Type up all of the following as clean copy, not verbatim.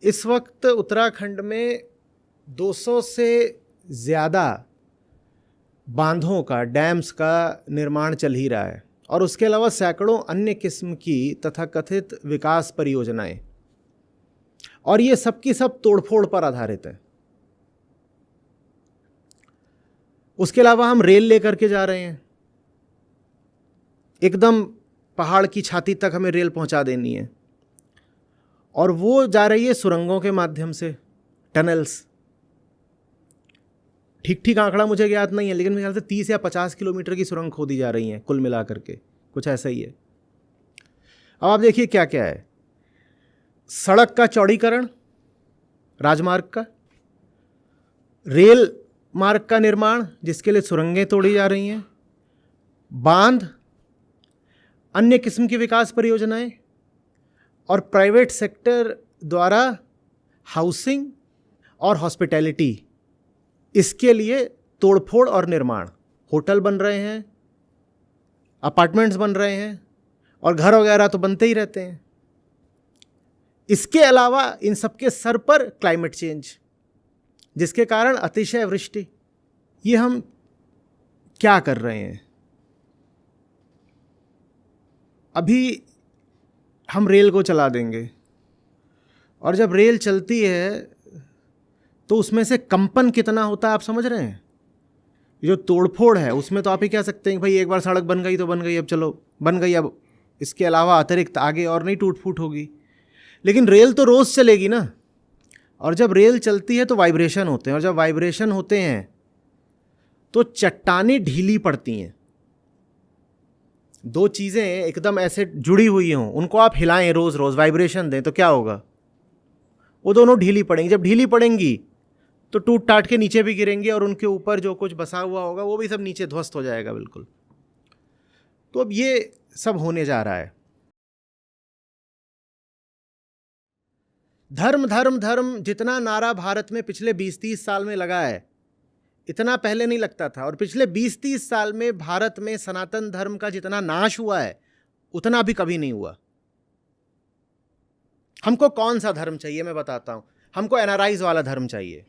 इस वक्त उत्तराखंड में 200 से ज़्यादा बांधों का, डैम्स का निर्माण चल ही रहा है और उसके अलावा सैकड़ों अन्य किस्म की तथाकथित विकास परियोजनाएं, और ये सब की सब तोड़फोड़ पर आधारित है। उसके अलावा हम रेल लेकर के जा रहे हैं, एकदम पहाड़ की छाती तक हमें रेल पहुंचा देनी है, और वो जा रही है सुरंगों के माध्यम से, टनल्स। ठीक आंकड़ा मुझे ज्ञात नहीं है, लेकिन मेरे ख्याल से 30 या 50 किलोमीटर की सुरंग खोदी जा रही हैं कुल मिलाकर के, कुछ ऐसा ही है। अब आप देखिए क्या क्या है। सड़क का चौड़ीकरण, राजमार्ग का, रेल मार्ग का निर्माण जिसके लिए सुरंगें तोड़ी जा रही हैं, बांध, अन्य किस्म की विकास परियोजनाएं, और प्राइवेट सेक्टर द्वारा हाउसिंग और हॉस्पिटैलिटी, इसके लिए तोड़फोड़ और निर्माण। होटल बन रहे हैं, अपार्टमेंट्स बन रहे हैं, और घर वगैरह तो बनते ही रहते हैं। इसके अलावा इन सबके सर पर क्लाइमेट चेंज, जिसके कारण अतिशय वृष्टि। ये हम क्या कर रहे हैं? अभी हम रेल को चला देंगे, और जब रेल चलती है तो उसमें से कंपन कितना होता है आप समझ रहे हैं? जो तोड़फोड़ है उसमें तो आप ही कह सकते हैं कि भाई एक बार सड़क बन गई तो बन गई, अब चलो बन गई, अब इसके अलावा अतिरिक्त आगे और नहीं टूट फूट होगी। लेकिन रेल तो रोज़ चलेगी ना, और जब रेल चलती है तो वाइब्रेशन होते हैं, और जब वाइब्रेशन होते हैं तो चट्टानें ढीली पड़ती हैं। दो चीज़ें एकदम ऐसे जुड़ी हुई हों, उनको आप हिलाएं, रोज़ रोज़ वाइब्रेशन दें, तो क्या होगा? वो दोनों ढीली पड़ेंगी। जब ढीली पड़ेंगी तो टूट टाट के नीचे भी गिरेंगे, और उनके ऊपर जो कुछ बसा हुआ होगा वो भी सब नीचे ध्वस्त हो जाएगा बिल्कुल। तो अब ये सब होने जा रहा है। धर्म धर्म धर्म जितना नारा भारत में पिछले 20-30 साल में लगा है, इतना पहले नहीं लगता था। और पिछले 20-30 साल में भारत में सनातन धर्म का जितना नाश हुआ है उतना भी कभी नहीं हुआ। हमको कौन सा धर्म चाहिए मैं बताता हूं। हमको एनआरआईज वाला धर्म चाहिए,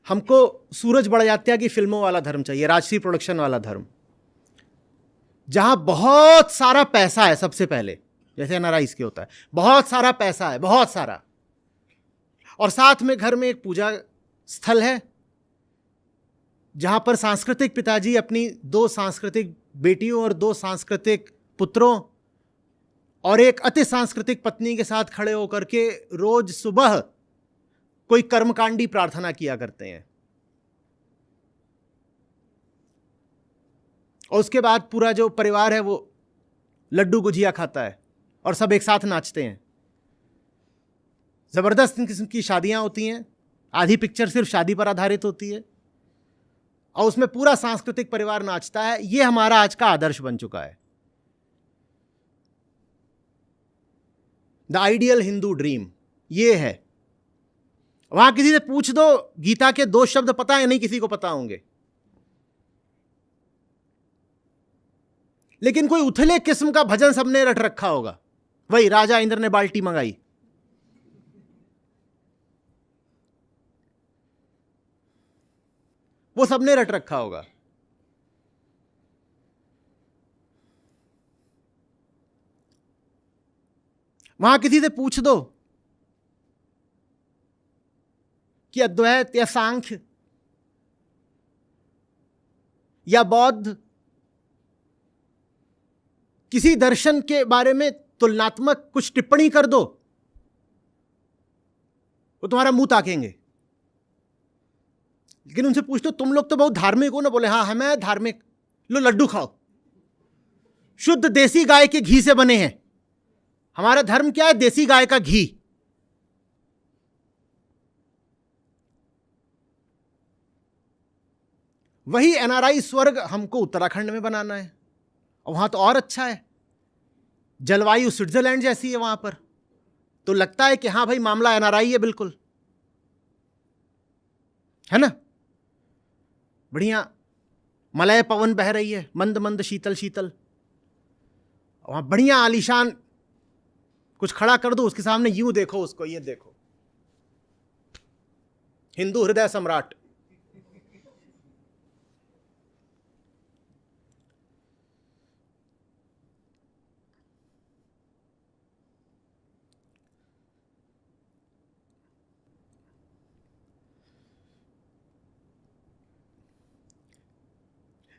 हमको सूरज बड़जात्या की फिल्मों वाला धर्म चाहिए, राजश्री प्रोडक्शन वाला धर्म, जहां बहुत सारा पैसा है। सबसे पहले जैसे एनआरआईज के होता है, बहुत सारा पैसा है, बहुत सारा, और साथ में घर में एक पूजा स्थल है जहां पर सांस्कृतिक पिताजी अपनी 2 सांस्कृतिक बेटियों और 2 सांस्कृतिक पुत्रों और एक अति सांस्कृतिक पत्नी के साथ खड़े होकर के रोज सुबह कोई कर्मकांडी प्रार्थना किया करते हैं, और उसके बाद पूरा जो परिवार है वो लड्डू गुजिया खाता है और सब एक साथ नाचते हैं। जबरदस्त किस्म की शादियां होती हैं, आधी पिक्चर सिर्फ शादी पर आधारित होती है, और उसमें पूरा सांस्कृतिक परिवार नाचता है। ये हमारा आज का आदर्श बन चुका है, द आइडियल हिंदू ड्रीम ये है। वहां किसी से पूछ दो, गीता के 2 शब्द पता है? नहीं किसी को पता होंगे। लेकिन कोई उथले किस्म का भजन सबने रट रखा होगा, वही राजा इंद्र ने बाल्टी मंगाई। वो सबने रट रखा होगा। वहां किसी से पूछ दो कि अद्वैत या सांख्य या बौद्ध किसी दर्शन के बारे में तुलनात्मक कुछ टिप्पणी कर दो, वो तुम्हारा मुंह ताकेंगे। लेकिन उनसे पूछ दो तुम लोग तो बहुत धार्मिक हो ना, बोले हाँ मैं धार्मिक। लो लड्डू खाओ, शुद्ध देसी गाय के घी से बने हैं। हमारा धर्म क्या है? देसी गाय का घी। वही एनआरआई स्वर्ग हमको उत्तराखंड में बनाना है, और वहां तो और अच्छा है, जलवायु स्विट्जरलैंड जैसी है वहां पर, तो लगता है कि हाँ भाई मामला एनआरआई है बिल्कुल, है ना? बढ़िया मलय पवन बह रही है, मंद मंद शीतल शीतल, वहां बढ़िया आलीशान कुछ खड़ा कर दो उसके सामने, यूं देखो उसको, ये देखो, हिंदू हृदय सम्राट।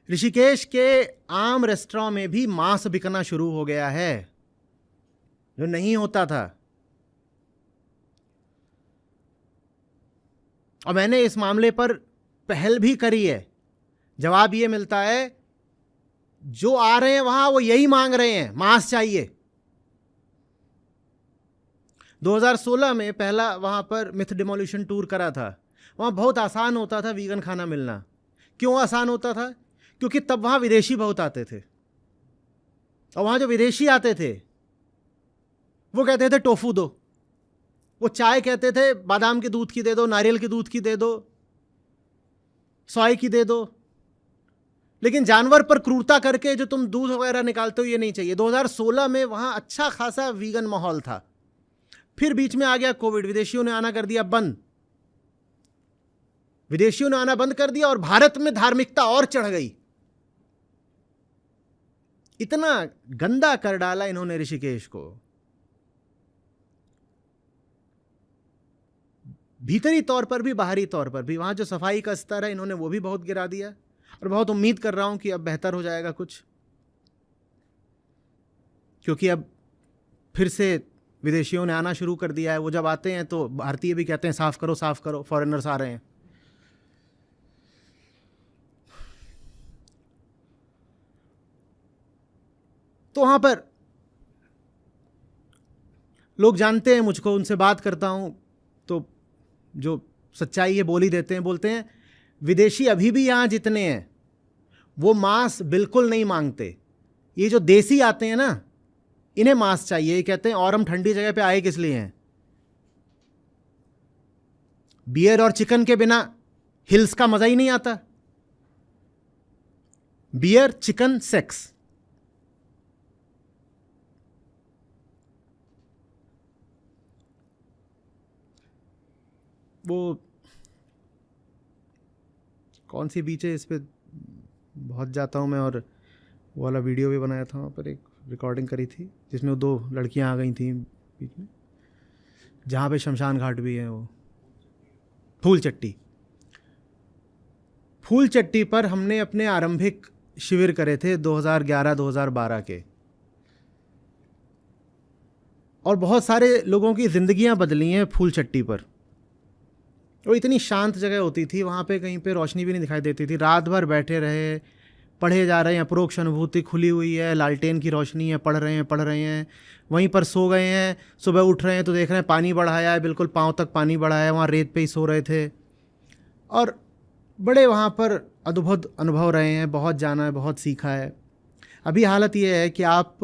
ऋषिकेश के आम रेस्टोरेंट में भी मांस बिकना शुरू हो गया है, जो नहीं होता था। और मैंने इस मामले पर पहल भी करी है। जवाब ये मिलता है, जो आ रहे हैं वहां वो यही मांग रहे हैं, मांस चाहिए। 2016 में पहला वहां पर मिथ डिमोलिशन टूर करा था। वहां बहुत आसान होता था वीगन खाना मिलना। क्यों आसान होता था? क्योंकि तब वहां विदेशी बहुत आते थे, और वहां जो विदेशी आते थे वो कहते थे टोफू दो, वो चाय कहते थे बादाम के दूध की दे दो, नारियल के दूध की दे दो, सोया की दे दो। लेकिन जानवर पर क्रूरता करके जो तुम दूध वगैरह निकालते हो, ये नहीं चाहिए। 2016 में वहां अच्छा खासा वीगन माहौल था। फिर बीच में आ गया कोविड, विदेशियों ने आना कर दिया बंद। विदेशियों ने आना बंद कर दिया और भारत में धार्मिकता और चढ़ गई। इतना गंदा कर डाला इन्होंने ऋषिकेश को। भीतरी तौर पर भी बाहरी तौर पर भी वहां जो सफाई का स्तर है इन्होंने वो भी बहुत गिरा दिया। और बहुत उम्मीद कर रहा हूं कि अब बेहतर हो जाएगा कुछ, क्योंकि अब फिर से विदेशियों ने आना शुरू कर दिया है। वो जब आते हैं तो भारतीय भी कहते हैं साफ करो, फॉरेनर्स आ रहे हैं। तो वहां पर लोग जानते हैं मुझको, उनसे बात करता हूं तो जो सच्चाई है बोल ही देते हैं। बोलते हैं विदेशी अभी भी यहां जितने हैं वो मांस बिल्कुल नहीं मांगते। ये जो देसी आते हैं ना, इन्हें मांस चाहिए। ये कहते हैं और हम ठंडी जगह पे आए किस लिए हैं? बियर और चिकन के बिना हिल्स का मजा ही नहीं आता। Beer, chicken, sex. वो कौन सी बीच है, इस पे बहुत जाता हूँ मैं, और वो वाला वीडियो भी बनाया था, वहाँ पर एक रिकॉर्डिंग करी थी जिसमें 2 लड़कियाँ आ गई थी बीच में, जहाँ पे शमशान घाट भी है। वो फूल चट्टी पर हमने अपने आरंभिक शिविर करे थे 2011-2012 के, और बहुत सारे लोगों की ज़िंदगियाँ बदली हैं फूल चट्टी पर। वो इतनी शांत जगह होती थी, वहाँ पे कहीं पे रोशनी भी नहीं दिखाई देती थी। रात भर बैठे रहे, पढ़े जा रहे हैं, अपरोक्ष अनुभूति खुली हुई है, लालटेन की रोशनी है, पढ़ रहे हैं, वहीं पर सो गए हैं। सुबह उठ रहे हैं तो देख रहे हैं पानी बढ़ाया है, बिल्कुल पाँव तक पानी बढ़ाया है। वहाँ रेत पे ही सो रहे थे, और बड़े वहाँ पर अद्भुत अनुभव रहे हैं। बहुत जाना है, बहुत सीखा है। अभी हालत ये है कि आप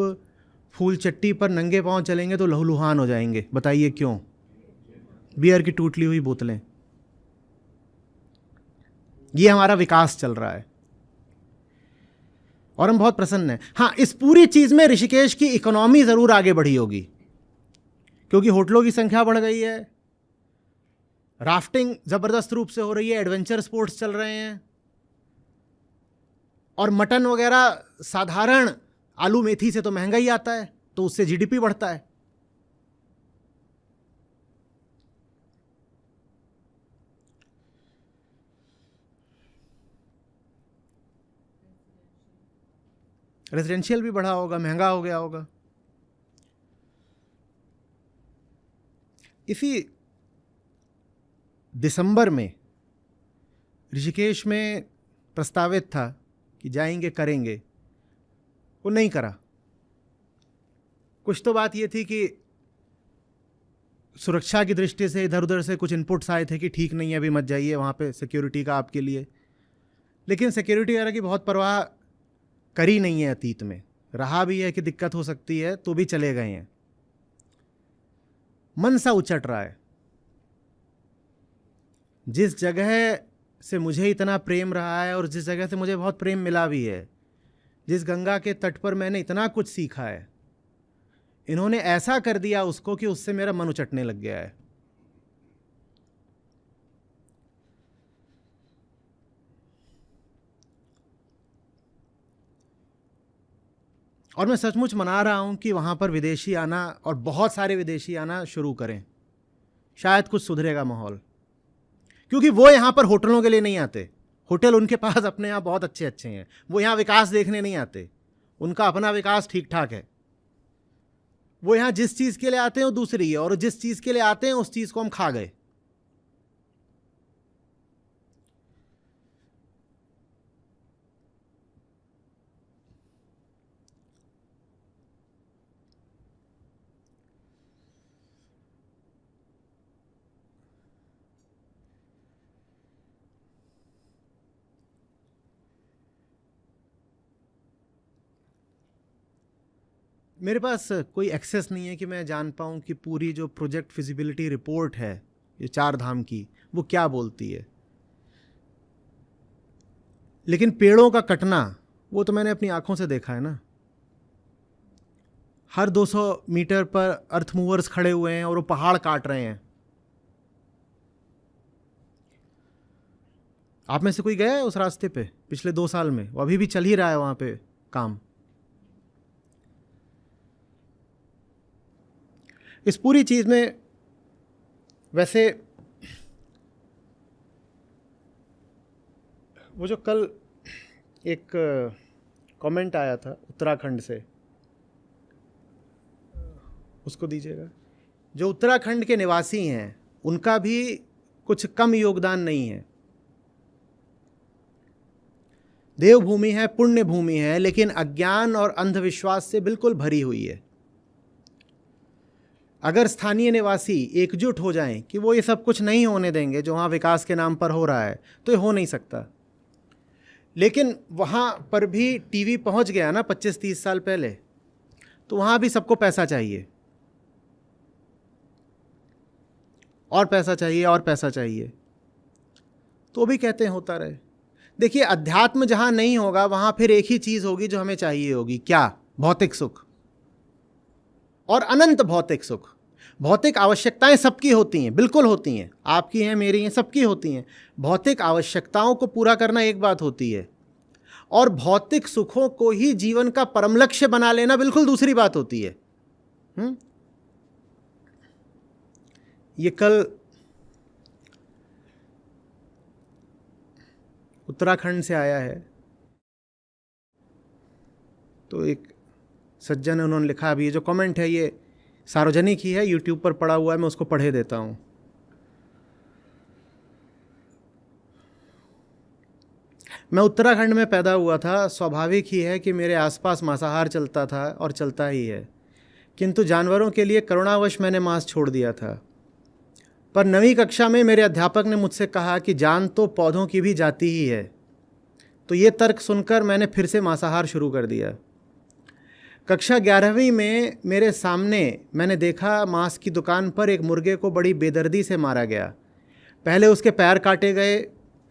फूल चट्टी पर नंगे पाँव चलेंगे तो लहूलुहान हो जाएंगे। बताइए क्यों? बियर की टूटली हुई बोतलें। ये हमारा विकास चल रहा है और हम बहुत प्रसन्न हैं। हाँ, इस पूरी चीज में ऋषिकेश की इकोनॉमी जरूर आगे बढ़ी होगी, क्योंकि होटलों की संख्या बढ़ गई है, राफ्टिंग जबरदस्त रूप से हो रही है, एडवेंचर स्पोर्ट्स चल रहे हैं, और मटन वगैरह साधारण आलू मेथी से तो महंगा ही आता है, तो उससे जीडीपी बढ़ता है। रेजिडेंशियल भी बढ़ा होगा, महंगा हो गया होगा। इसी दिसंबर में ऋषिकेश में प्रस्तावित था कि जाएंगे करेंगे, वो नहीं करा। कुछ तो बात ये थी कि सुरक्षा की दृष्टि से इधर उधर से कुछ इनपुट्स आए थे कि ठीक नहीं है अभी मत जाइए, वहाँ पे सिक्योरिटी का आपके लिए। लेकिन सिक्योरिटी वगैरह की बहुत परवाह करी नहीं है अतीत में। रहा भी है कि दिक्कत हो सकती है तो भी चले गए हैं। मन सा उचट रहा है। जिस जगह से मुझे इतना प्रेम रहा है और जिस जगह से मुझे बहुत प्रेम मिला भी है, जिस गंगा के तट पर मैंने इतना कुछ सीखा है, इन्होंने ऐसा कर दिया उसको कि उससे मेरा मन उचटने लग गया है। और मैं सचमुच मना रहा हूं कि वहां पर विदेशी आना और बहुत सारे विदेशी आना शुरू करें, शायद कुछ सुधरेगा माहौल। क्योंकि वो यहां पर होटलों के लिए नहीं आते, होटल उनके पास अपने यहाँ बहुत अच्छे अच्छे हैं, वो यहाँ विकास देखने नहीं आते, उनका अपना विकास ठीक ठाक है। वो यहाँ जिस चीज़ के लिए आते हैं वो दूसरी है, और जिस चीज़ के लिए आते हैं उस चीज़ को हम खा गए। मेरे पास कोई एक्सेस नहीं है कि मैं जान पाऊँ कि पूरी जो प्रोजेक्ट फिजिबिलिटी रिपोर्ट है ये 4 धाम की, वो क्या बोलती है। लेकिन पेड़ों का कटना वो तो मैंने अपनी आंखों से देखा है ना। हर 200 मीटर पर अर्थ मूवर्स खड़े हुए हैं और वो पहाड़ काट रहे हैं। आप में से कोई गया है उस रास्ते पे पिछले 2 साल में? वो अभी भी चल ही रहा है वहाँ पे काम। इस पूरी चीज़ में वैसे वो जो कल एक कमेंट आया था उत्तराखंड से, उसको दीजिएगा। जो उत्तराखंड के निवासी हैं उनका भी कुछ कम योगदान नहीं है। देवभूमि है, पुण्य भूमि है, लेकिन अज्ञान और अंधविश्वास से बिल्कुल भरी हुई है। अगर स्थानीय निवासी एकजुट हो जाएं कि वो ये सब कुछ नहीं होने देंगे जो वहाँ विकास के नाम पर हो रहा है, तो ये हो नहीं सकता। लेकिन वहाँ पर भी टीवी पहुँच गया ना 25-30 साल पहले, तो वहाँ भी सबको पैसा चाहिए, और पैसा चाहिए, और पैसा चाहिए, तो भी कहते हैं होता रहे। देखिए, अध्यात्म जहाँ नहीं होगा वहाँ फिर एक ही चीज़ होगी जो हमें चाहिए होगी, क्या? भौतिक सुख और अनंत भौतिक सुख। भौतिक आवश्यकताएं सबकी होती हैं, बिल्कुल होती हैं, आपकी हैं, मेरी हैं, सबकी होती हैं। भौतिक आवश्यकताओं को पूरा करना एक बात होती है, और भौतिक सुखों को ही जीवन का परम लक्ष्य बना लेना बिल्कुल दूसरी बात होती है। ये कल उत्तराखंड से आया है, तो एक सज्जन है, उन्होंने लिखा, अभी ये जो कमेंट है ये सार्वजनिक ही है, यूट्यूब पर पड़ा हुआ है, मैं उसको पढ़े देता हूँ। मैं उत्तराखंड में पैदा हुआ था, स्वाभाविक ही है कि मेरे आसपास मांसाहार चलता था और चलता ही है, किंतु जानवरों के लिए करुणावश मैंने मांस छोड़ दिया था। पर 9वीं कक्षा में मेरे अध्यापक ने मुझसे कहा कि जान तो पौधों की भी जाती ही है, तो ये तर्क सुनकर मैंने फिर से मांसाहार शुरू कर दिया। कक्षा 11वीं में मेरे सामने मैंने देखा मांस की दुकान पर एक मुर्गे को बड़ी बेदर्दी से मारा गया। पहले उसके पैर काटे गए,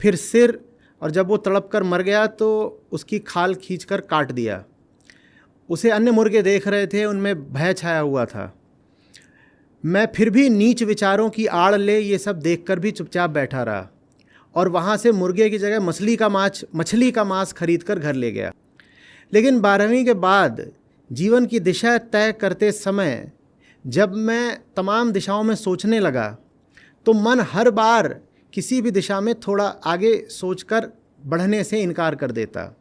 फिर सिर, और जब वो तड़प कर मर गया तो उसकी खाल खींचकर काट दिया। उसे अन्य मुर्गे देख रहे थे, उनमें भय छाया हुआ था। मैं फिर भी नीच विचारों की आड़ ले ये सब देखकर भी चुपचाप बैठा रहा, और वहाँ से मुर्गे की जगह मछली का मांस खरीद कर घर ले गया। लेकिन 12वीं के बाद जीवन की दिशा तय करते समय जब मैं तमाम दिशाओं में सोचने लगा, तो मन हर बार किसी भी दिशा में थोड़ा आगे सोचकर बढ़ने से इनकार कर देता।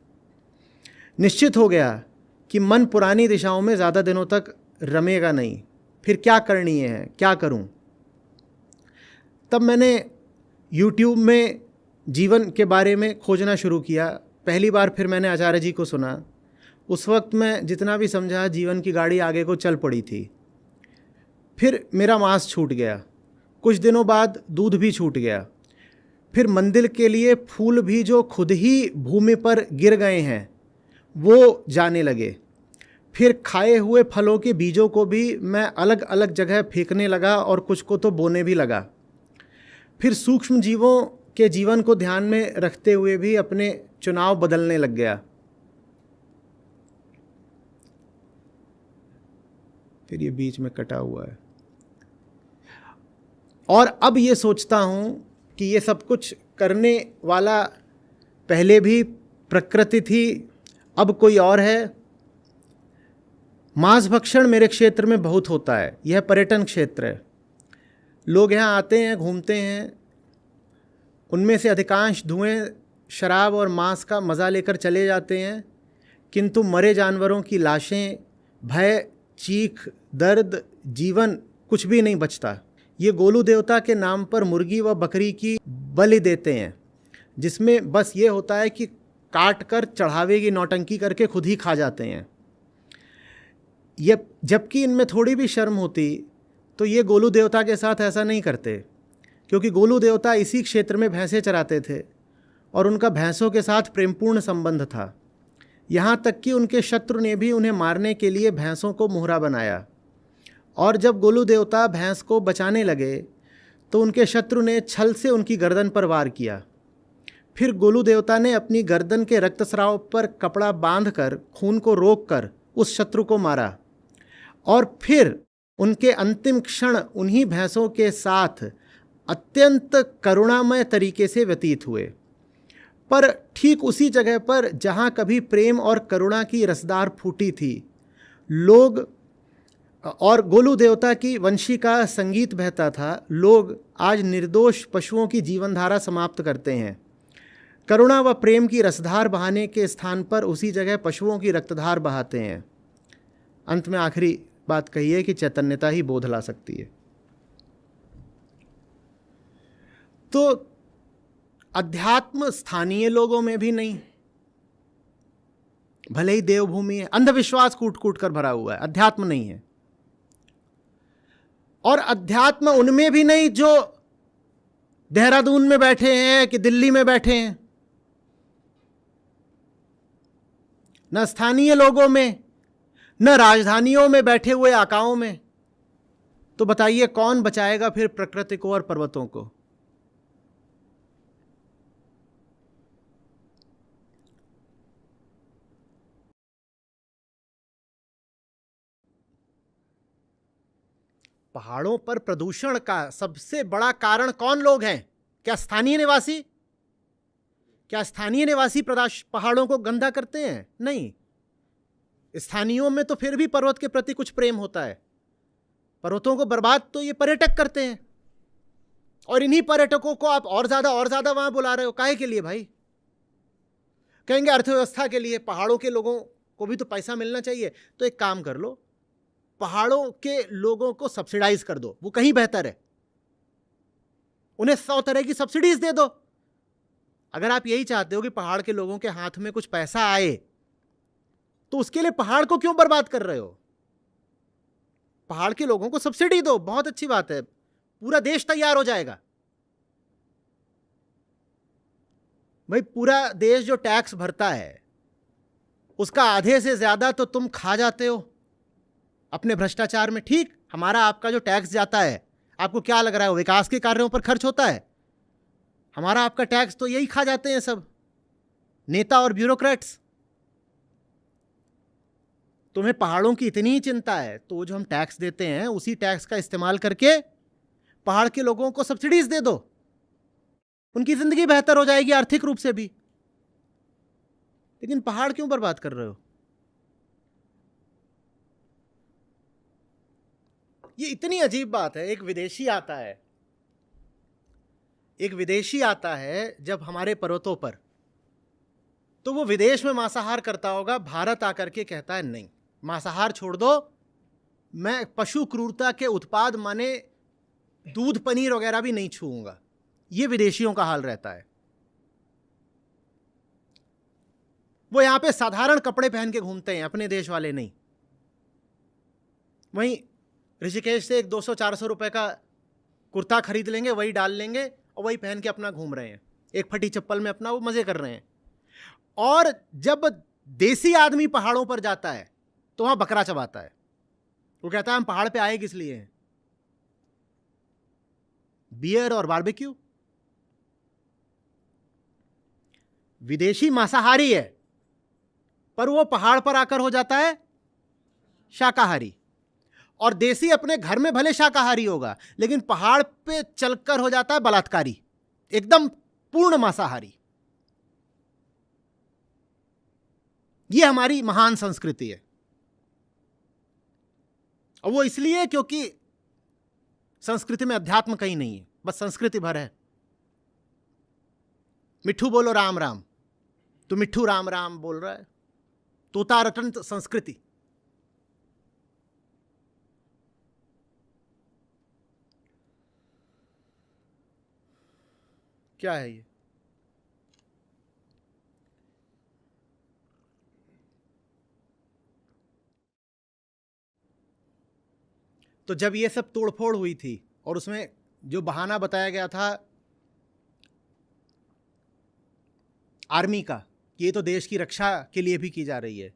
निश्चित हो गया कि मन पुरानी दिशाओं में ज़्यादा दिनों तक रमेगा नहीं। फिर क्या करनीय है, क्या करूं? तब मैंने YouTube में जीवन के बारे में खोजना शुरू किया। पहली बार फिर मैंने आचार्य जी को सुना। उस वक्त मैं जितना भी समझा, जीवन की गाड़ी आगे को चल पड़ी थी। फिर मेरा मांस छूट गया, कुछ दिनों बाद दूध भी छूट गया। फिर मंदिर के लिए फूल भी जो खुद ही भूमि पर गिर गए हैं वो जाने लगे। फिर खाए हुए फलों के बीजों को भी मैं अलग अलग जगह फेंकने लगा और कुछ को तो बोने भी लगा। फिर सूक्ष्म जीवों के जीवन को ध्यान में रखते हुए भी अपने चुनाव बदलने लग गया। फिर ये बीच में कटा हुआ है। और अब ये सोचता हूँ कि ये सब कुछ करने वाला पहले भी प्रकृति थी, अब कोई और है। मांस भक्षण मेरे क्षेत्र में बहुत होता है, यह पर्यटन क्षेत्र है। लोग यहाँ आते हैं, घूमते हैं, उनमें से अधिकांश धुएं, शराब और मांस का मज़ा लेकर चले जाते हैं, किंतु मरे जानवरों की लाशें, भय, चीख, दर्द, जीवन कुछ भी नहीं बचता। ये गोलू देवता के नाम पर मुर्गी व बकरी की बलि देते हैं, जिसमें बस ये होता है कि काट कर चढ़ावे की नौटंकी करके खुद ही खा जाते हैं। ये जबकि इनमें थोड़ी भी शर्म होती तो ये गोलू देवता के साथ ऐसा नहीं करते, क्योंकि गोलू देवता इसी क्षेत्र में भैंसें चराते थे और उनका भैंसों के साथ प्रेमपूर्ण संबंध था। यहाँ तक कि उनके शत्रु ने भी उन्हें मारने के लिए भैंसों को मोहरा बनाया, और जब गोलू देवता भैंस को बचाने लगे तो उनके शत्रु ने छल से उनकी गर्दन पर वार किया। फिर गोलू देवता ने अपनी गर्दन के रक्तस्राव पर कपड़ा बांधकर खून को रोककर उस शत्रु को मारा, और फिर उनके अंतिम क्षण उन्हीं भैंसों के साथ अत्यंत करुणामय तरीके से व्यतीत हुए। पर ठीक उसी जगह पर जहाँ कभी प्रेम और करुणा की रसदार फूटी थी, लोग और गोलू देवता की वंशी का संगीत बहता था, लोग आज निर्दोष पशुओं की जीवनधारा समाप्त करते हैं। करुणा व प्रेम की रसधार बहाने के स्थान पर उसी जगह पशुओं की रक्तधार बहाते हैं। अंत में आखिरी बात कही है कि चैतन्यता ही बोध ला सकती है। तो अध्यात्म स्थानीय लोगों में भी नहीं, भले ही देवभूमि है, अंधविश्वास कूट कूट कर भरा हुआ है, अध्यात्म नहीं है। और अध्यात्म उनमें भी नहीं जो देहरादून में बैठे हैं कि दिल्ली में बैठे हैं, न स्थानीय लोगों में, न राजधानियों में बैठे हुए आकाओं में। तो बताइए कौन बचाएगा फिर प्रकृति को और पर्वतों को? पहाड़ों पर प्रदूषण का सबसे बड़ा कारण कौन लोग हैं? क्या स्थानीय निवासी? क्या स्थानीय निवासी पहाड़ों को गंदा करते हैं? नहीं। स्थानीयों में तो फिर भी पर्वत के प्रति कुछ प्रेम होता है। पर्वतों को बर्बाद तो ये पर्यटक करते हैं, और इन्हीं पर्यटकों को आप और ज्यादा वहां बुला रहे हो। काहे के लिए भाई? कहेंगे अर्थव्यवस्था के लिए, पहाड़ों के लोगों को भी तो पैसा मिलना चाहिए। तो एक काम कर लो, पहाड़ों के लोगों को सब्सिडाइज कर दो, वो कहीं बेहतर है। उन्हें 100 तरह की सब्सिडीज दे दो। अगर आप यही चाहते हो कि पहाड़ के लोगों के हाथ में कुछ पैसा आए, तो उसके लिए पहाड़ को क्यों बर्बाद कर रहे हो? पहाड़ के लोगों को सब्सिडी दो, बहुत अच्छी बात है, पूरा देश तैयार हो जाएगा। भाई पूरा देश जो टैक्स भरता है उसका आधे से ज्यादा तो तुम खा जाते हो अपने भ्रष्टाचार में। ठीक, हमारा आपका जो टैक्स जाता है, आपको क्या लग रहा है विकास के कार्यों पर खर्च होता है? हमारा आपका टैक्स तो यही खा जाते हैं सब नेता और ब्यूरोक्रेट्स। तुम्हें पहाड़ों की इतनी ही चिंता है तो जो हम टैक्स देते हैं उसी टैक्स का इस्तेमाल करके पहाड़ के लोगों को सब्सिडीज दे दो, उनकी जिंदगी बेहतर हो जाएगी आर्थिक रूप से भी। लेकिन पहाड़ क्यों बर्बाद कर रहे हो? ये इतनी अजीब बात है। एक विदेशी आता है जब हमारे पर्वतों पर, तो वो विदेश में मांसाहार करता होगा, भारत आकर के कहता है नहीं, मांसाहार छोड़ दो, मैं पशु क्रूरता के उत्पाद माने दूध पनीर वगैरह भी नहीं छूऊंगा। ये विदेशियों का हाल रहता है। वो यहां पे साधारण कपड़े पहन के घूमते हैं, अपने देश वाले नहीं। वहीं ऋषिकेश से एक 200-400 रुपए का कुर्ता खरीद लेंगे, वही डाल लेंगे और वही पहन के अपना घूम रहे हैं, एक फटी चप्पल में अपना वो मजे कर रहे हैं। और जब देसी आदमी पहाड़ों पर जाता है तो वहां बकरा चबाता है। वो कहता है हम पहाड़ पे आए किस लिए हैं? बियर और बारबेक्यू। विदेशी मांसाहारी है, पर वो पहाड़ पर आकर हो जाता है शाकाहारी। और देसी अपने घर में भले शाकाहारी होगा, लेकिन पहाड़ पे चलकर हो जाता है बलात्कारी, एकदम पूर्ण मांसाहारी। ये हमारी महान संस्कृति है। और वो इसलिए क्योंकि संस्कृति में अध्यात्म कहीं नहीं है, बस संस्कृति भर है। मिट्ठू बोलो राम राम, तो मिट्ठू राम राम बोल रहा है। तोता रटन संस्कृति। क्या है ये? तो जब ये सब तोड़फोड़ हुई थी और उसमें जो बहाना बताया गया था आर्मी का, ये तो देश की रक्षा के लिए भी की जा रही है,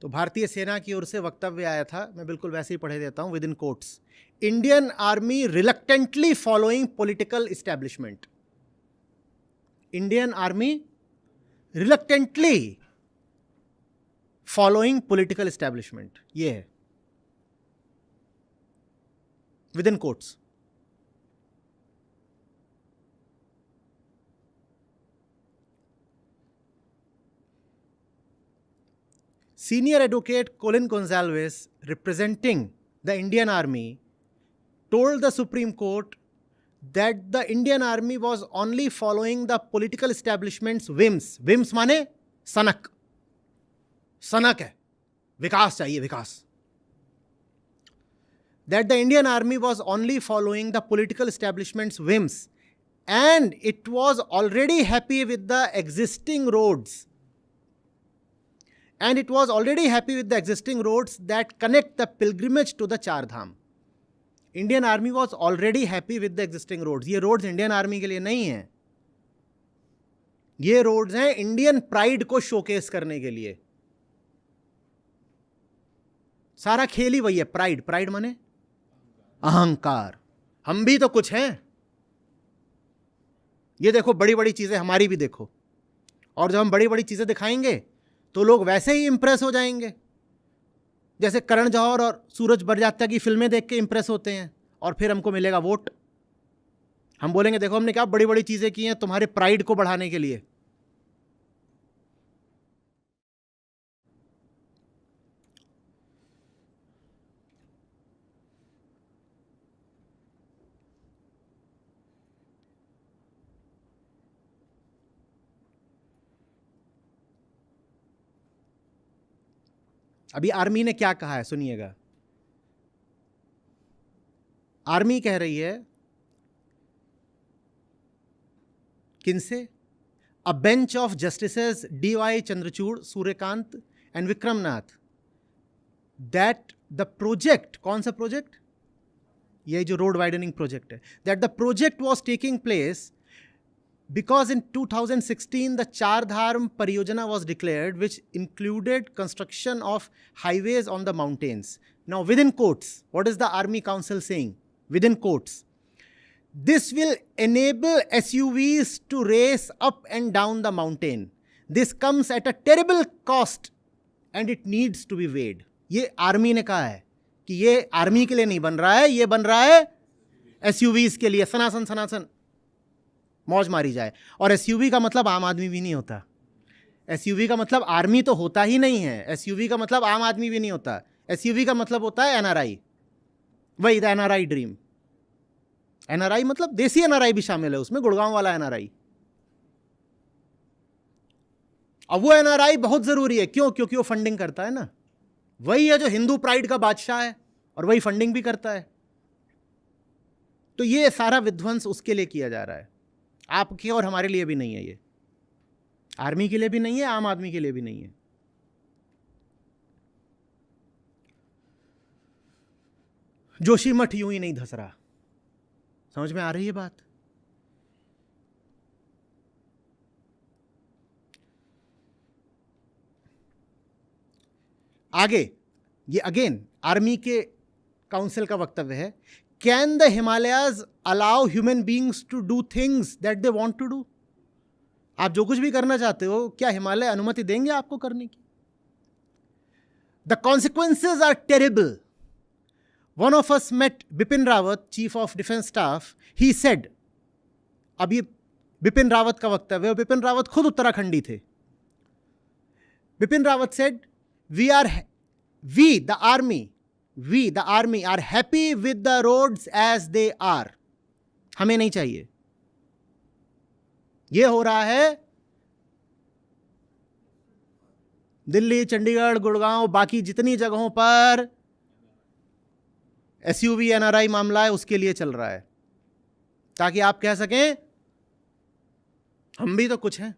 तो भारतीय सेना की ओर से वक्तव्य आया था, मैं बिल्कुल वैसे ही पढ़े देता हूं with in quotes. Indian army reluctantly following political establishment. Indian army reluctantly following political establishment, ये है with in quotes. Senior advocate Colin Gonsalves, representing the Indian Army, told the Supreme Court that the Indian Army was only following the political establishment's whims. Whims माने सनक, सनक है, विकास चाहिए, विकास। That the Indian Army was only following the political establishment's whims, and it was already happy with the existing roads. And it was already happy with the existing roads that connect the pilgrimage to the Char Dham. Indian Army was already happy with the existing roads. ये roads Indian Army के लिए नहीं हैं, ये roads हैं Indian pride को showcase करने के लिए। सारा खेल ही वही है, प्राइड। प्राइड माने अहंकार। हम भी तो कुछ हैं। ये देखो बड़ी बड़ी चीजें हमारी भी देखो, और जब हम बड़ी बड़ी चीजें दिखाएंगे तो लोग वैसे ही इंप्रेस हो जाएंगे, जैसे करण जौहर और सूरज बरजात्या की फिल्में देख के इंप्रेस होते हैं, और फिर हमको मिलेगा वोट। हम बोलेंगे देखो हमने क्या बड़ी बड़ी चीजें की हैं तुम्हारे प्राइड को बढ़ाने के लिए। अभी आर्मी ने क्या कहा है सुनिएगा। आर्मी कह रही है किनसे? अ bench of justices DY Chandrachud, Suryakant and Vikram Nath, that the project, कौन सा प्रोजेक्ट? ये जो रोड वाइडनिंग प्रोजेक्ट है, that the project was taking place because in 2016 the Char Dham Pariyojana was declared, which included construction of highways on the mountains. Now within quotes, what is the Army Council saying? Within quotes, this will enable SUVs to race up and down the mountain. This comes at a terrible cost and it needs to be weighed. ये army ने कहा है कि ये army के लिए नहीं बन रहा है, ये बन रहा है SUVs के लिए। सनातन सनातन मौज मारी जाए। और एसयूवी का मतलब आम आदमी भी नहीं होता। एसयूवी का मतलब आर्मी तो होता ही नहीं है। एसयूवी का मतलब आम आदमी भी नहीं होता। एसयूवी का मतलब होता है एनआरआई, वही एनआरआई ड्रीम। एनआरआई मतलब देसी एनआरआई भी शामिल है उसमें, गुड़गांव वाला एनआरआई। अब वो एनआरआई बहुत जरूरी है, क्यों? क्योंकि वो फंडिंग करता है ना। वही है जो हिंदू प्राइड का बादशाह है और वही फंडिंग भी करता है। तो ये सारा विध्वंस उसके लिए किया जा रहा है, आपके और हमारे लिए भी नहीं है। ये आर्मी के लिए भी नहीं है, आम आदमी के लिए भी नहीं है। जोशीमठ यूं ही नहीं धस रहा। समझ में आ रही है बात? आगे ये अगेन आर्मी के काउंसिल का वक्तव्य है। Can the Himalayas allow human beings to do things that they want to do? आप जो कुछ भी करना चाहते हो, क्या हिमालय अनुमति देंगे आपको करने की? The consequences are terrible. One of us met Bipin Rawat, chief of defence staff, he said, अब ये बिपिन रावत का वक्तव्य है, बिपिन रावत खुद उत्तराखंडी थे। Bipin Rawat said, we the army are happy with the roads as they are। हमें नहीं चाहिए। ये हो रहा है दिल्ली, चंडीगढ़, गुड़गांव, बाकी जितनी जगहों पर एसयूवी एनआरआई मामला है उसके लिए चल रहा है, ताकि आप कह सकें हम भी तो कुछ हैं।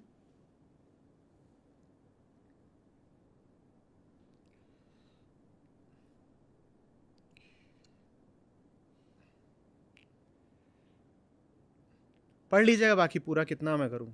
पढ़ लीजिएगा, बाकी पूरा कितना मैं करूं।